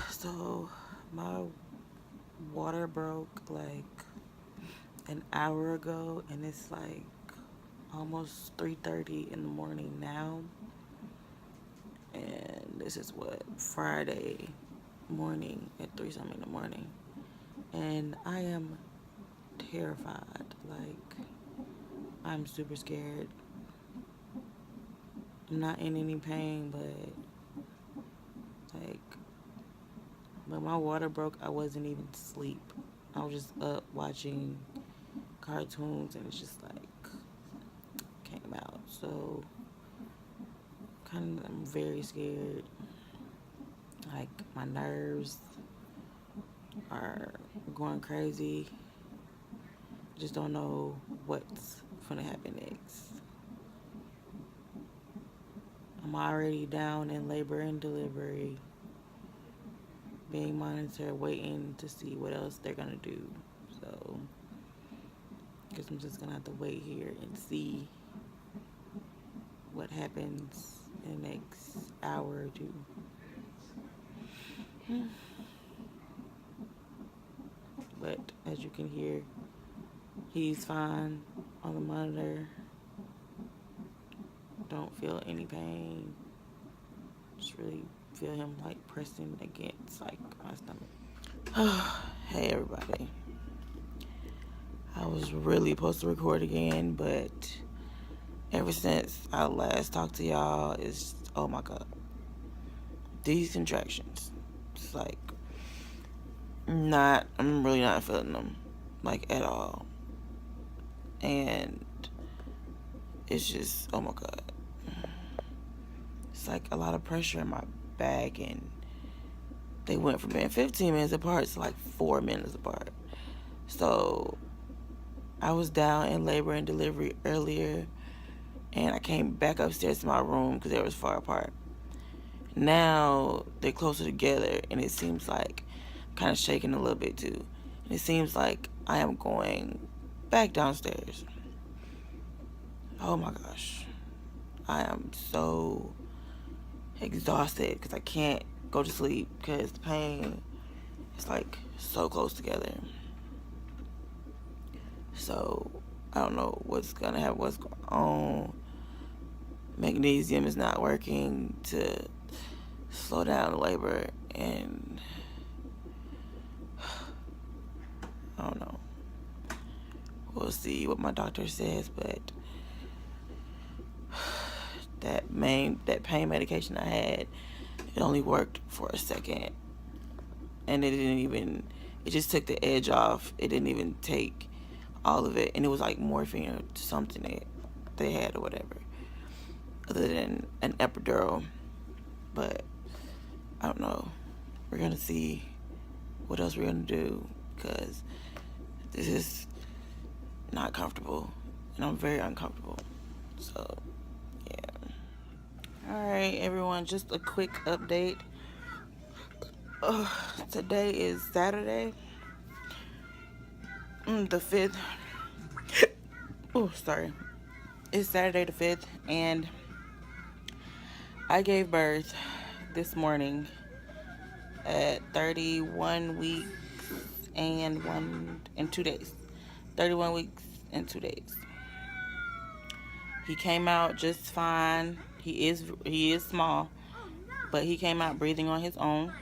So my water broke like an hour ago, and it's like almost 3:30 in the morning now. And this is what, Friday morning at 3 something in the morning. And I am terrified. Like, I'm super scared. I'm not in any pain, like, when my water broke, I wasn't even asleep. I was just up watching cartoons, and it's just like came out. So I'm very scared. Like, my nerves are going crazy. Just don't know what's gonna happen next. I'm already down in labor and delivery, being monitored, waiting to see what else they're gonna do. So, I guess I'm just gonna have to wait here and see what happens in the next hour or two. But as you can hear, he's fine on the monitor. Don't feel any pain. Just really feel him like pressing against like my stomach. Hey everybody. I was really supposed to record again, but ever since I last talked to y'all, it's, oh my God. These contractions. It's like, I'm really not feeling them, like, at all. And it's just, oh my God. It's like a lot of pressure in my back, and they went from being 15 minutes apart to like 4 minutes apart. So I was down in labor and delivery earlier, and I came back upstairs to my room because they was far apart. Now they're closer together, and it seems like I'm kind of shaking a little bit too. And it seems like I am going back downstairs. Oh my gosh. I am so exhausted because I can't go to sleep because the pain is like so close together. So I don't know what's going on. Magnesium is not working to slow down the labor, and I don't know. We'll see what my doctor says, but that pain medication I had, it only worked for a second, and it just took the edge off. It didn't even take all of it, and it was like morphine or something that they had or whatever, other than an epidural. But I don't know. We're gonna see what else we're gonna do, because this is not comfortable, and I'm very uncomfortable. So yeah. All right, everyone, just a quick update. Today is Saturday, the 5th. Oh, sorry. It's Saturday the 5th, and I gave birth this morning at 31 weeks and 2 days. 31 weeks and 2 days. He came out just fine. He is small, but he came out breathing on his own.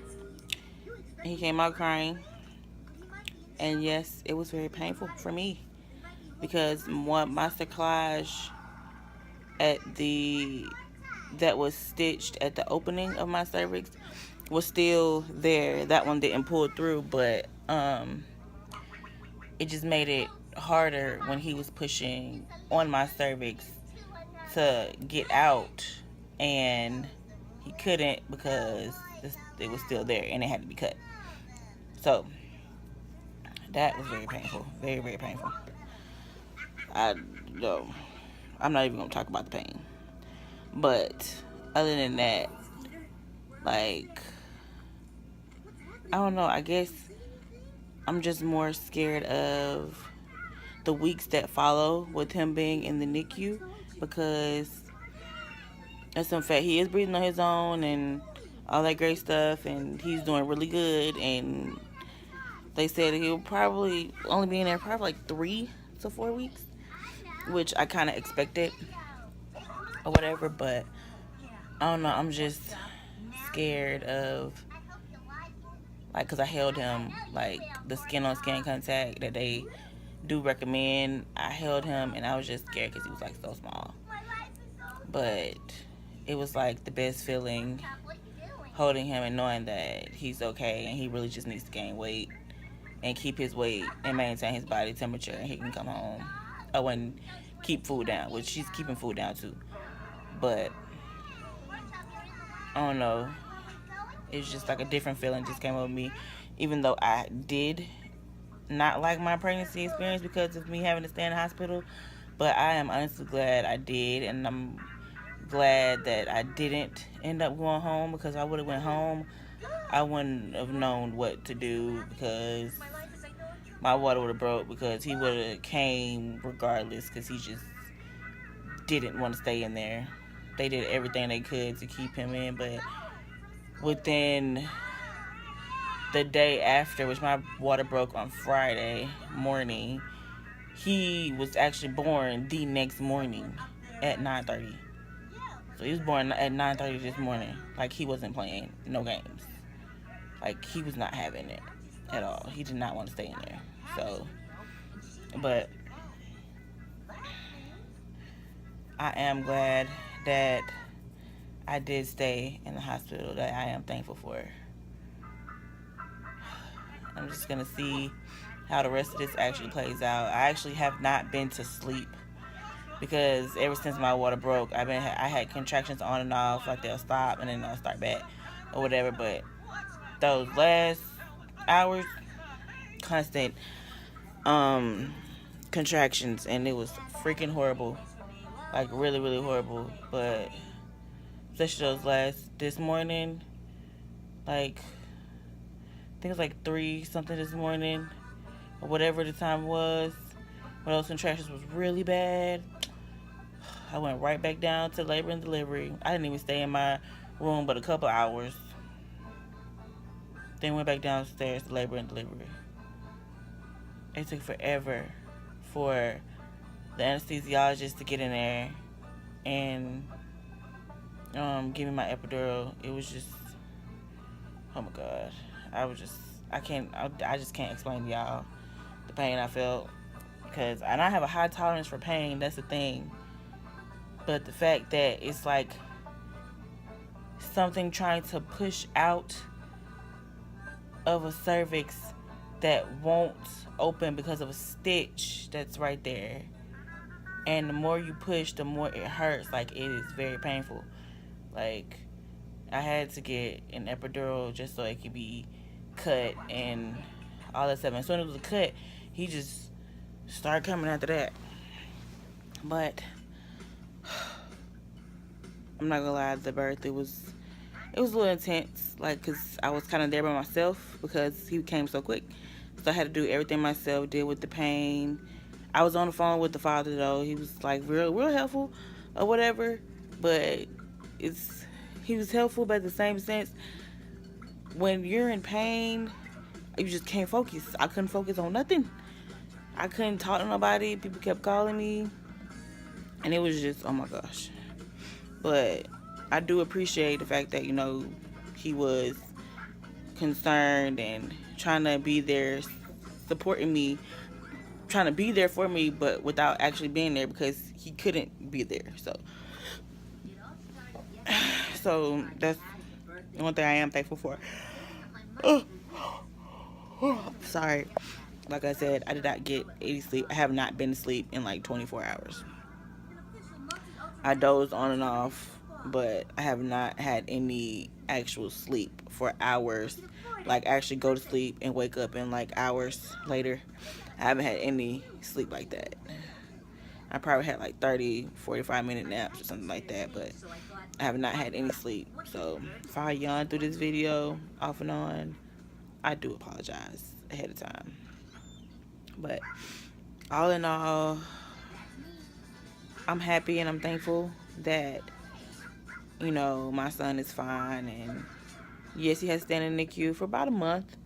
He came out crying. And yes, it was very painful for me, because my cerclage that was stitched at the opening of my cervix was still there. That one didn't pull through, but it just made it harder when he was pushing on my cervix to get out, and he couldn't because it was still there and it had to be cut. So that was very painful, very, very painful. I'm not even gonna talk about the pain, but other than that, like, I don't know, I guess I'm just more scared of the weeks that follow with him being in the NICU, because as some fact he is breathing on his own and all that great stuff, and he's doing really good. And they said he'll probably only be in there probably like 3 to 4 weeks, which I kind of expected or whatever. But I don't know. I'm just scared of, like, because I held him, like, the skin on skin contact that they do recommend. I held him, and I was just scared because he was like so small. But it was like the best feeling holding him and knowing that he's okay and he really just needs to gain weight and keep his weight and maintain his body temperature, and he can come home. Oh, and keep food down, which she's keeping food down too. But I don't know. It's just like a different feeling just came over me, even though I did not like my pregnancy experience because of me having to stay in the hospital. But I am honestly glad I did, and I'm glad that I didn't end up going home, because if I would have went home, I wouldn't have known what to do, because my water would have broke, because he would have came regardless, because he just didn't want to stay in there. They did everything they could to keep him in, but within the day after, which my water broke on Friday morning, he was actually born the next morning at 9:30. So he was born at 9:30 this morning. Like, he wasn't playing no games. Like, he was not having it at all. He did not want to stay in there. So, but I am glad that I did stay in the hospital. That I am thankful for. I'm just gonna see how the rest of this actually plays out. I actually have not been to sleep, because ever since my water broke, I had contractions on and off. Like, they'll stop and then they'll start back or whatever. But those last hours, constant contractions, and it was freaking horrible. Like, really, really horrible. But especially those this morning, like, I think it was like 3 something this morning, or whatever the time was, when those contractions was really bad. I went right back down to labor and delivery. I didn't even stay in my room but a couple hours. Then went back downstairs to labor and delivery. It took forever for the anesthesiologist to get in there and give me my epidural. It was just, oh my God. I just can't explain to y'all the pain I felt. And I have a high tolerance for pain, that's the thing. But the fact that it's like something trying to push out of a cervix that won't open because of a stitch that's right there. And the more you push, the more it hurts. Like, it is very painful. Like, I had to get an epidural just so it could be cut and all that stuff. And as soon as it was a cut, he just started coming after that. But I'm not gonna lie, the birth, it was a little intense, like, because I was kind of there by myself because he came so quick. So I had to do everything myself, deal with the pain. I was on the phone with the father, though. He was, like, real helpful or whatever. But he was helpful, but at the same sense, when you're in pain, you just can't focus. I couldn't focus on nothing. I couldn't talk to nobody. People kept calling me. And it was just, oh my gosh. But I do appreciate the fact that, he was concerned and trying to be there, supporting me, trying to be there for me, but without actually being there, because he couldn't be there. So that's one thing I am thankful for. Sorry. Like I said, I did not get any sleep. I have not been asleep in like 24 hours. I dozed on and off, but I have not had any actual sleep for hours. Like, actually go to sleep and wake up in like hours later. I haven't had any sleep like that. I probably had like 30, 45-minute naps or something like that, but I have not had any sleep. So if I yawn through this video off and on, I do apologize ahead of time. But all in all, I'm happy and I'm thankful that my son is fine. And yes, he has to stay in the NICU for about a month,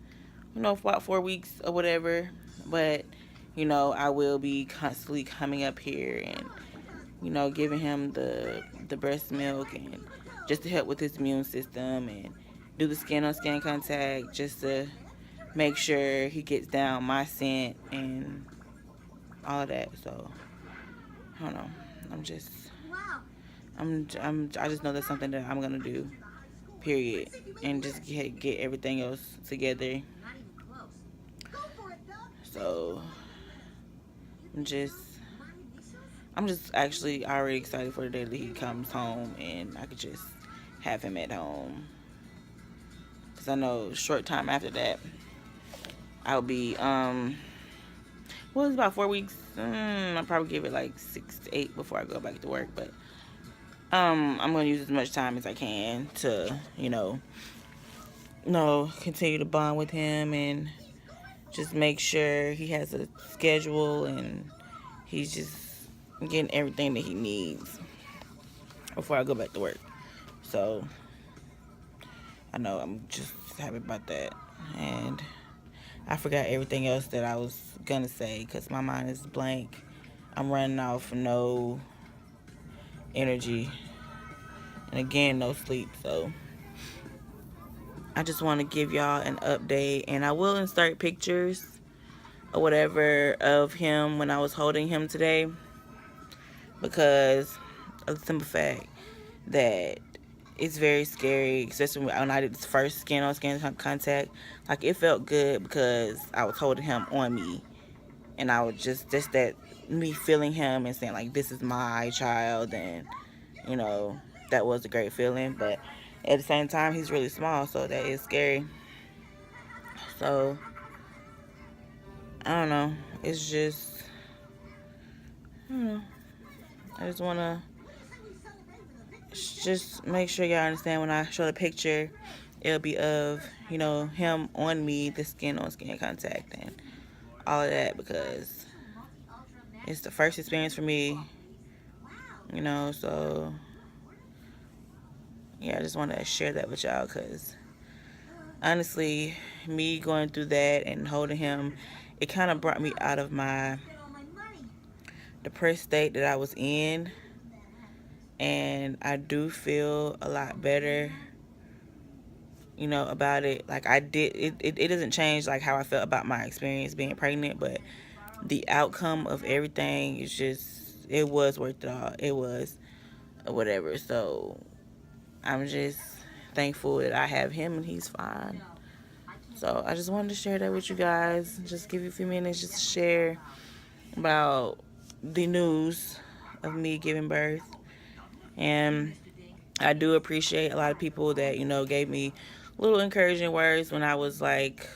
for about 4 weeks or whatever. But, I will be constantly coming up here and, giving him the breast milk, and just to help with his immune system, and do the skin on skin contact just to make sure he gets down my scent and all of that. So I don't know. I just know that's something that I'm gonna do. Period. And just get everything else together. So I'm just actually already excited for the day that he comes home and I could just have him at home. Because I know short time after that, I'll be, it's about 4 weeks. I'll probably give it like 6 to 8 before I go back to work. But I'm going to use as much time as I can to, continue to bond with him and just make sure he has a schedule and he's just getting everything that he needs before I go back to work. So I know I'm just happy about that. And I forgot everything else that I was gonna say because my mind is blank. I'm running off no energy, and again, no sleep. So I just want to give y'all an update, and I will insert pictures or whatever of him when I was holding him today, because of the simple fact that it's very scary, especially when I did this first skin on skin contact. Like, it felt good because I was holding him on me, and I was just that me feeling him and saying like, this is my child, and that was a great feeling. But at the same time, he's really small, so that is scary. So I don't know, it's just, I just want to just make sure y'all understand when I show the picture, it'll be of, him on me, the skin on skin contact and all of that, because it's the first experience for me, so yeah, I just want to share that with y'all, because honestly, me going through that and holding him, it kind of brought me out of my depressed state that I was in, and I do feel a lot better, about it. Like, it doesn't change like how I felt about my experience being pregnant, but the outcome of everything is just, it was worth it all. It was whatever. So I'm just thankful that I have him and he's fine. So I just wanted to share that with you guys. Just give you a few minutes just to share about the news of me giving birth. And I do appreciate a lot of people that, gave me little encouraging words when I was like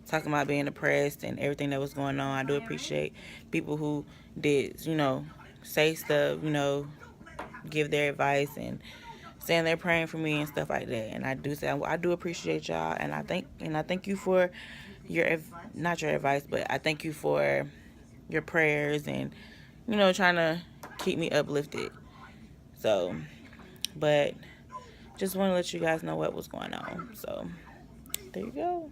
talking about being depressed and everything that was going on. I do appreciate people who did, say stuff, give their advice and saying they're praying for me and stuff like that. And I do appreciate y'all, and I thank you for not your advice, but I thank you for your prayers and trying to keep me uplifted. So, but just want to let you guys know what was going on. So there you go.